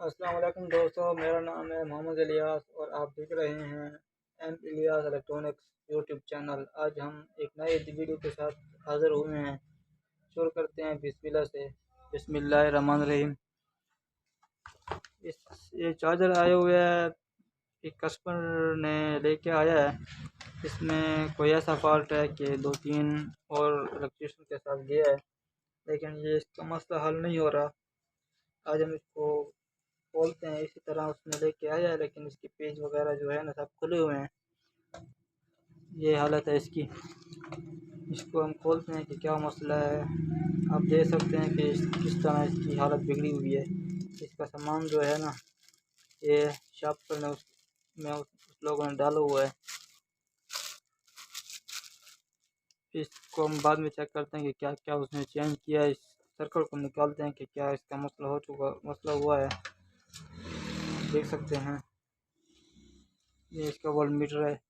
अस्सलाम वालेकुम दोस्तों, मेरा नाम है मोहम्मद इलियास और आप देख रहे हैं M Ilyas electronics YouTube channel. आज हम एक नए वीडियो के साथ हाज़िर हुए हैं। शुरू करते हैं बिस्मिल्लाह से। बिस्मिल्लाहिर्रहमानिर्रहीम। ये चार्जर आए हुए है, एक कस्टमर ने लेके आया है। इसमें कोई ऐसा फॉल्ट है कि 2-3 और इलेक्ट्रीशियन के साथ गया है, लेकिन ये इसका मसला हल नहीं हो रहा। आज हम इसको खोलते हैं। इसी तरह उसने लेके आया है, लेकिन इसकी पेज वगैरह जो है ना सब खुले हुए हैं। ये हालत है इसकी। इसको हम खोलते हैं कि क्या मसला है। आप देख सकते हैं कि किस तरह इसकी हालत बिगड़ी हुई है। इसका सामान जो है ना, ये शॉप पर उस लोगों ने डाला हुआ है। इसको हम बाद में चेक करते हैं कि क्या क्या उसने चेंज किया है। इस सर्किट को निकालते हैं कि क्या इसका मसला हुआ है। देख सकते हैं ये इसका वोल्ट मीटर है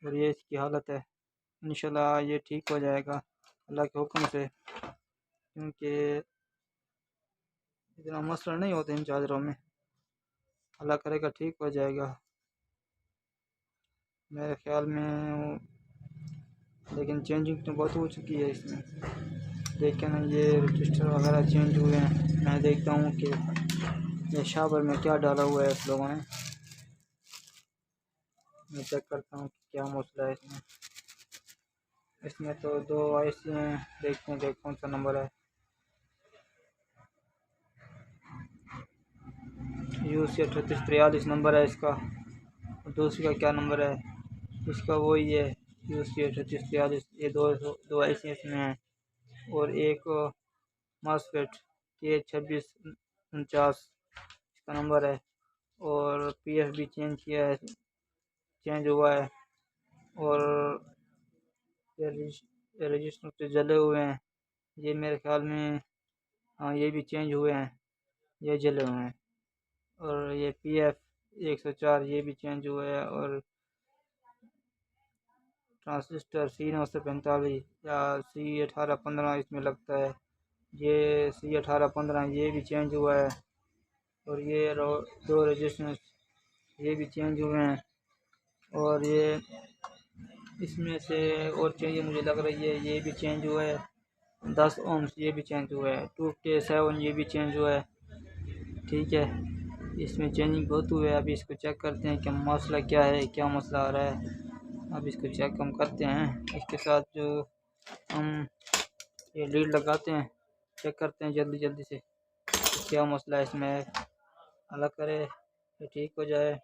और ये इसकी हालत है। इंशाल्लाह ये ठीक हो जाएगा अल्लाह के हुक्म से, क्योंकि इतना मसला नहीं होता इन चादरों में। अल्लाह करेगा ठीक हो जाएगा मेरे ख्याल में। लेकिन चेंजिंग तो बहुत हो चुकी है इसमें। देखें ना, ये रजिस्टर वगैरह चेंज हुए हैं। मैं देखता हूँ कि ये शावर में क्या डाला हुआ है इस लोगों ने। मैं चेक करता हूँ कि क्या मसला है इसमें। इसमें तो 2 IC हैं। देखते हैं कि कौन सा नंबर है। UC 3843 नंबर है इसका। दूसरी का क्या नंबर है? इसका वही है, UC 3843। ये दो IC इसमें हैं और एक मासफेट K2649 इसका नंबर है। और PF भी चेंज हुआ है। और ये रजिस्टर से जले हुए हैं। ये मेरे ख्याल में, हाँ, ये भी चेंज हुए हैं, ये जले हुए हैं। और ये PF 104 ये भी चेंज हुआ है। और ट्रांजिस्टर C945 या C1815 इसमें लगता है। ये C1815 ये भी चेंज हुआ है। और ये 2 रजिस्टर ये भी चेंज हुए हैं। और ये इसमें से और चेंज मुझे लग रही है, ये भी चेंज हुआ है। 10 ओम्स ये भी चेंज हुआ है। 2K7 ये भी चेंज हुआ है। ठीक है, इसमें चेंजिंग बहुत हुआ है। अभी इसको चेक करते हैं कि मसला क्या है, क्या मसला आ रहा है। अब इसको चेक हम करते हैं। इसके साथ जो हम ये लीड लगाते हैं, चेक करते हैं जल्दी जल्दी से कि क्या मसला है इसमें। अल्लाह करे ये ठीक हो जाए।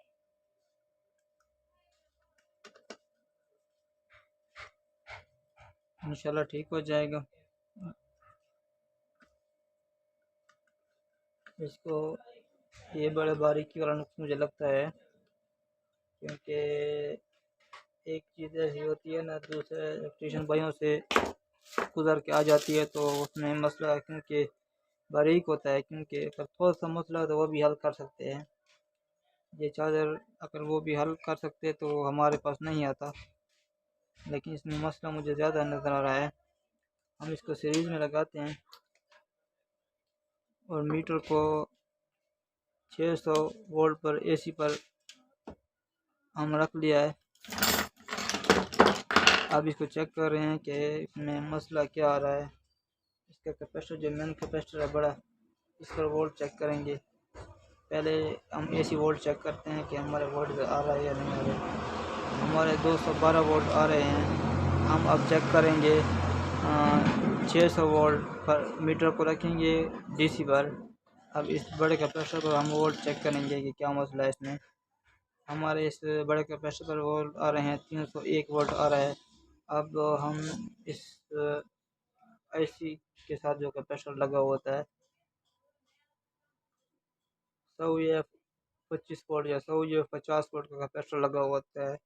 इंशाल्लाह ठीक हो जाएगा। इसको ये बड़े बारीकी वाला नुक्स मुझे लगता है, क्योंकि एक चीज़ ऐसी होती है ना, दूसरे इलेक्ट्रीशियन भाइयों से गुजर के आ जाती है तो उसमें मसला क्योंकि बारीक होता है। क्योंकि अगर थोड़ा सा मसला हो तो वो भी हल कर सकते हैं। ये चार्जर अगर वो भी हल कर सकते तो हमारे पास नहीं आता, लेकिन इसमें मसला मुझे ज़्यादा नज़र आ रहा है। हम इसको सीरीज़ में लगाते हैं और मीटर को 600 वोल्ट पर AC पर हम रख लिया है। अब इसको चेक कर रहे हैं कि इसमें मसला क्या आ रहा है। इसका कैपेसिटर जो मेन कैपेसिटर है बड़ा, इस पर वोल्ट चेक करेंगे। पहले हम AC वोल्ट चेक करते हैं कि हमारे वोल्ट आ रहा है या नहीं आ रहा है। हमारे 212 वोल्ट आ रहे हैं। हम अब चेक करेंगे 600 वोल्ट पर मीटर को रखेंगे DC पर। अब इस बड़े कैपेसिटर पर हम वोल्ट चेक करेंगे कि क्या मसला है इसमें। हमारे इस बड़े कैपेसिटर पर वोल्ट आ रहे हैं 301 वोल्ट आ रहा है। अब हम इस IC के साथ जो कैपेसिटर लगा होता है 100 या 25 वोल्ट या 100 या 50 वोल्ट का कैपेसिटर लगा होता है,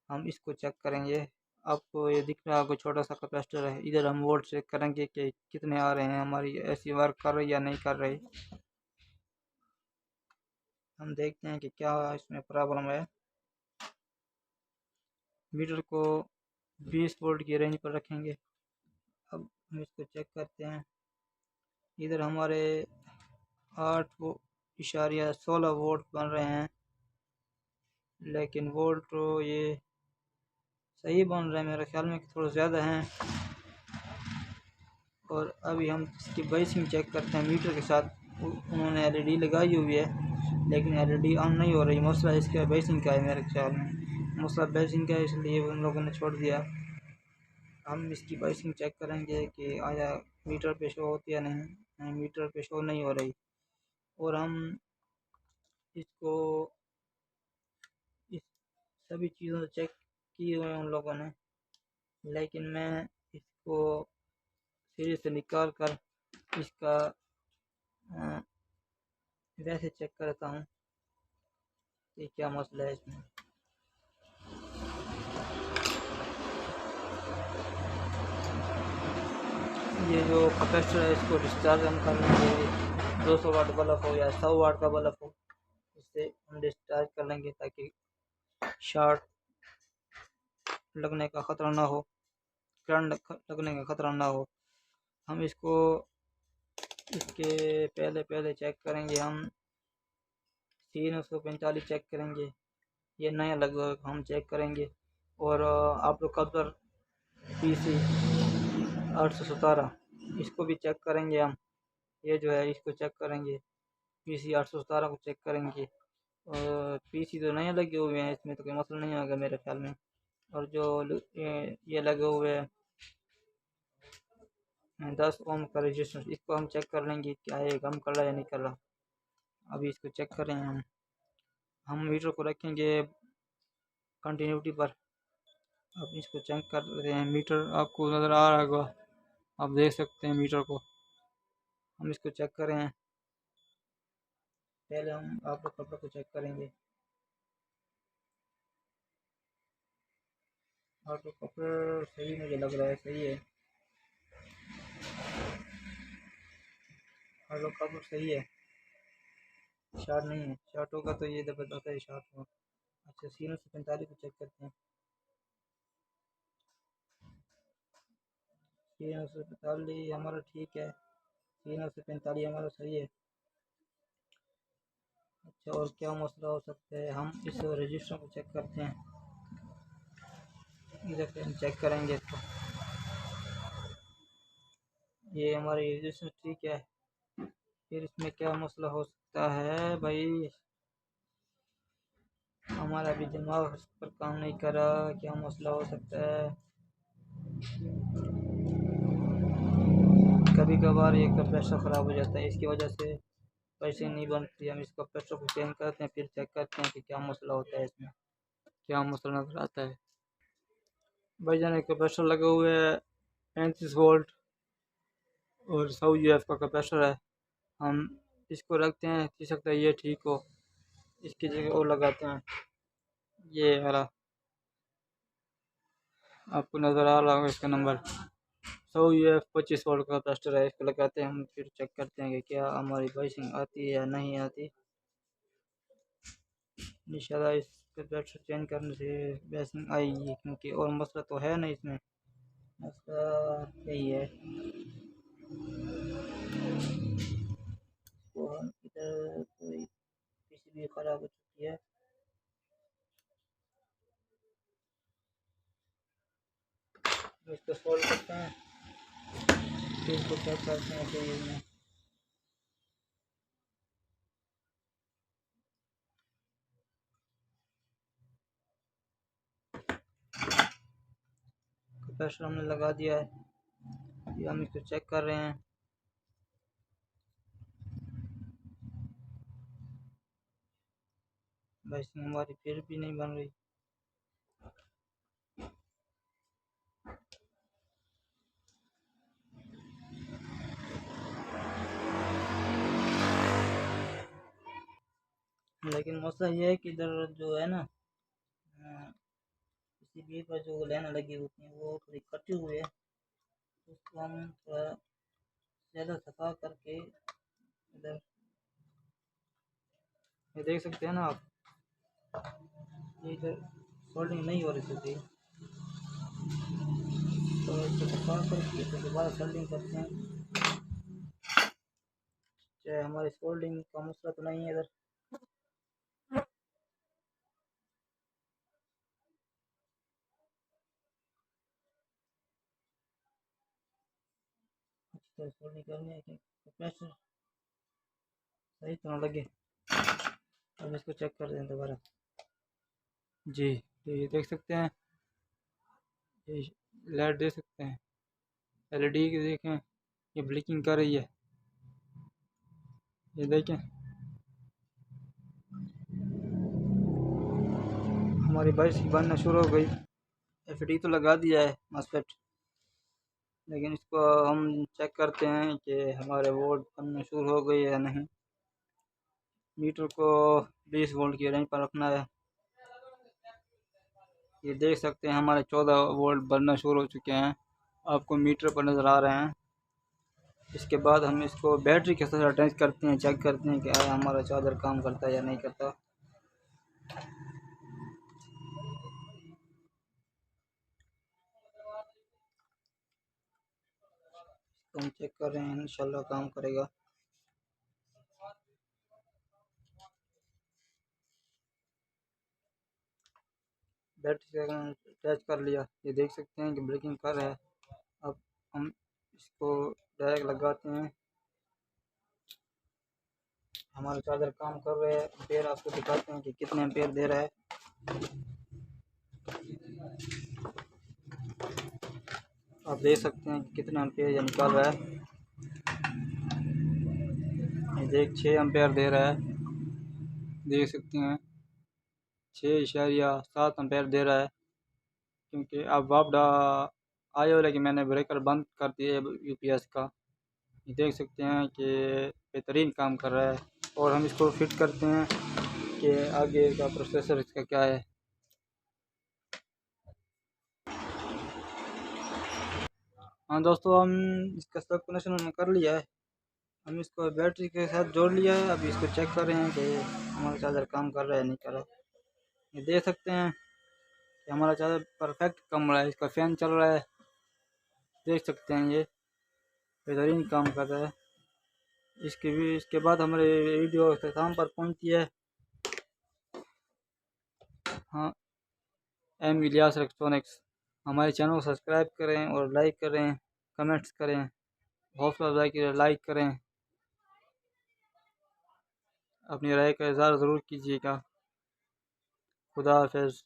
हम इसको चेक करेंगे। आपको ये दिख रहा है, कोई छोटा सा कैपेसिटर है। इधर हम वोल्ट चेक करेंगे कि कितने आ रहे हैं, हमारी AC वर्क कर रही या नहीं कर रही। हम देखते हैं कि क्या इसमें प्रॉब्लम है। मीटर को 20 वोल्ट की रेंज पर रखेंगे। अब हम इसको चेक करते हैं। इधर हमारे 8 इशारिया 16 वोल्ट बन रहे हैं, लेकिन वोल्ट तो ये सही बन रहे हैं, मेरे ख्याल में थोड़ा ज़्यादा हैं। और अभी हम इसकी बाइसिंग चेक करते हैं मीटर के साथ। उन्होंने एलईडी लगाई हुई है, लेकिन एलईडी ऑन नहीं हो रही। मसला इसका बाइसिंग का है, मेरे ख्याल में मसला बाइसिंग का है, इसलिए उन लोगों ने छोड़ दिया। हम इसकी बाइसिंग चेक करेंगे कि आया मीटर पे शो होती है या नहीं। मीटर पे शो नहीं हो रही। और हम इसको इस सभी चीज़ों से चेक किए हुए हैं उन लोगों ने, लेकिन मैं इसको सीरीज से निकाल कर इसका वैसे चेक करता हूँ कि क्या मसला है इसमें। ये जो कैपेसिटर है इसको डिस्चार्ज हम कर लेंगे, 200 वाट बल्ब हो या 100 वाट का बल्ब हो, इससे हम डिस्चार्ज कर लेंगे ताकि शॉर्ट लगने का ख़तरा ना हो, करंट लगने का ख़तरा ना हो। हम इसको इसके पहले चेक करेंगे, हम 345 चेक करेंगे, ये नया लगा हम चेक करेंगे। और आप लोग कब्ज़र PC 817 इसको भी चेक करेंगे हम, ये जो है इसको चेक करेंगे, PC 817 को चेक करेंगे। और PC तो नए लगे हुए हैं, इसमें तो कोई मसला नहीं होगा मेरे ख्याल में। और जो ये लगे हुए हैं 10 ओम का रजिस्टेंस, इसको हम चेक कर लेंगे क्या है, कम कर रहा है या नहीं कर रहा। अभी इसको चेक करें हम मीटर को रखेंगे कंटिन्यूटी पर। अब इसको चेक कर रहे हैं, मीटर आपको नज़र आ रहा होगा, आप देख सकते हैं मीटर को। हम इसको चेक कर रहे हैं, पहले हम आप लोग कपड़े को चेक करेंगे। आप लोग कपड़े सही मुझे लग रहा है, सही है, आप लोग कपड़े सही है, शॉर्ट नहीं है। शॉर्ट होगा तो ये बताता है शॉर्ट हो। अच्छा 345 को चेक करते हैं, 345 हमारा ठीक है, 345 हमारा सही है। अच्छा और क्या मसला हो सकता है, हम इस रजिस्टर को चेक करते हैं, इधर से हम चेक करेंगे इसको। ये हमारी रजिस्टर ठीक है, फिर इसमें क्या मसला हो सकता है भाई, हमारा भी दिमाग इस पर काम नहीं कर रहा, क्या मसला हो सकता है। कभी कभार ये कंप्रेसर ख़राब हो जाता है, इसकी वजह से पैसे नहीं बनती। हम इस कंप्रेसर को चेंज करते हैं, फिर चेक करते हैं कि क्या मसला होता है, इसमें क्या मसला नज़र आता है। भाई जान एक कंप्रेसर लगे हुए है 35 वोल्ट और 100 UF का कंप्रेसर है। हम इसको रखते हैं, हो सकता है ये ठीक हो, इसकी जगह और लगाते हैं। ये हरा आपको नज़र आ रहा होगा इसका नंबर, 100 UF 25 वोल्ट का कंप्रेसर है, इसको लगाते हैं। हम फिर चेक करते हैं कि क्या हमारी बाइसिंग आती है या नहीं आती। इंशाल्लाह इस कंप्रेसर चेंज करने से बाइसिंग आएगी, क्योंकि और मसला तो है नहीं इसमें, मसला यही है। तो हम इधर कोई PCB ख़राब हो चुकी है, इसको सोल्व करते हैं, फिर इसको चेक करते हैं कि इसमें कंप्रेसर हमने लगा दिया है। ये हम इसको चेक कर रहे हैं, बाइसिंग हमारी फिर भी नहीं बन रही। लेकिन मसला ये है कि इधर जो है ना PCB पर जो लाइन लगी होती हैं वो थोड़ी कटी हुई है, उसको हम थोड़ा ज़्यादा सफा करके इधर, ये देख सकते हैं ना आप, ये इधर सोल्डिंग नहीं हो रही थी, तो इसको सफा करके तो दोबारा सोल्डिंग करते हैं, है। हमारी सोल्डिंग का मसला तो नहीं है इधर। तो सोल्डिंग करनी है कि प्रेशर सही तो ना लगे। अब इसको चेक कर दें दोबारा। जी, तो ये देख सकते हैं, ये लाइट देख सकते हैं, एलईडी की देखें, ये ब्लिंकिंग कर रही है। ये देखें, हमारी बाइक बनना शुरू हो गई। एफडी तो लगा दिया है मॉस्फेट, लेकिन इसको हम चेक करते हैं कि हमारे वोल्ट बनना शुरू हो गई है या नहीं। मीटर को 20 वोल्ट की रेंज पर रखना है। ये देख सकते हैं हमारे 14 वोल्ट बनना शुरू हो चुके हैं, आपको मीटर पर नज़र आ रहे हैं। इसके बाद हम इसको बैटरी के साथ अटैच करते हैं, चेक करते हैं कि हमारा चार्जर काम करता है या नहीं करता। तो हम चेक कर रहे हैं, इंशाल्लाह काम करेगा। बैटरी से अटैच कर लिया, ये देख सकते हैं कि ब्रेकिंग कर रहा है। अब हम इसको डायरेक्ट लगाते हैं, हमारा चार्जर काम कर रहा है। एम्पेयर आपको दिखाते हैं कि कितने एम्पेयर दे रहा है। आप देख सकते हैं कि कितना एम्पेयर ये निकाल रहा है। ये देख 6 एम्पेयर दे रहा है, देख सकते हैं 6.7 एम्पेयर दे रहा है। क्योंकि अब वापडा आए हो, लेकिन मैंने ब्रेकर बंद कर दिए यूपीएस का। ये देख सकते हैं कि बेहतरीन काम कर रहा है। और हम इसको फिट करते हैं कि आगे का प्रोसेसर इसका क्या है। हाँ दोस्तों, हम इसका सब कनेक्शन हमने कर लिया है। हम इसको बैटरी के साथ जोड़ लिया है। अभी इसको चेक कर रहे हैं कि हमारा चार्जर काम कर रहा है नहीं कर रहा। ये देख सकते हैं कि हमारा चार्जर परफेक्ट कम रहा है, इसका फ़ैन चल रहा है। देख सकते हैं ये बेहतरीन काम कर रहा है। इसके बाद हमारे वीडियो अख्ताम पर पहुंचती है। हाँ, एम इलियास इलेक्ट्रॉनिक्स। हमारे चैनल को सब्सक्राइब करें और लाइक करें, कमेंट्स करें, हौसला अफजाई की लाइक करें, अपनी राय का इज़हार ज़रूर कीजिएगा। खुदा हाफ़िज़।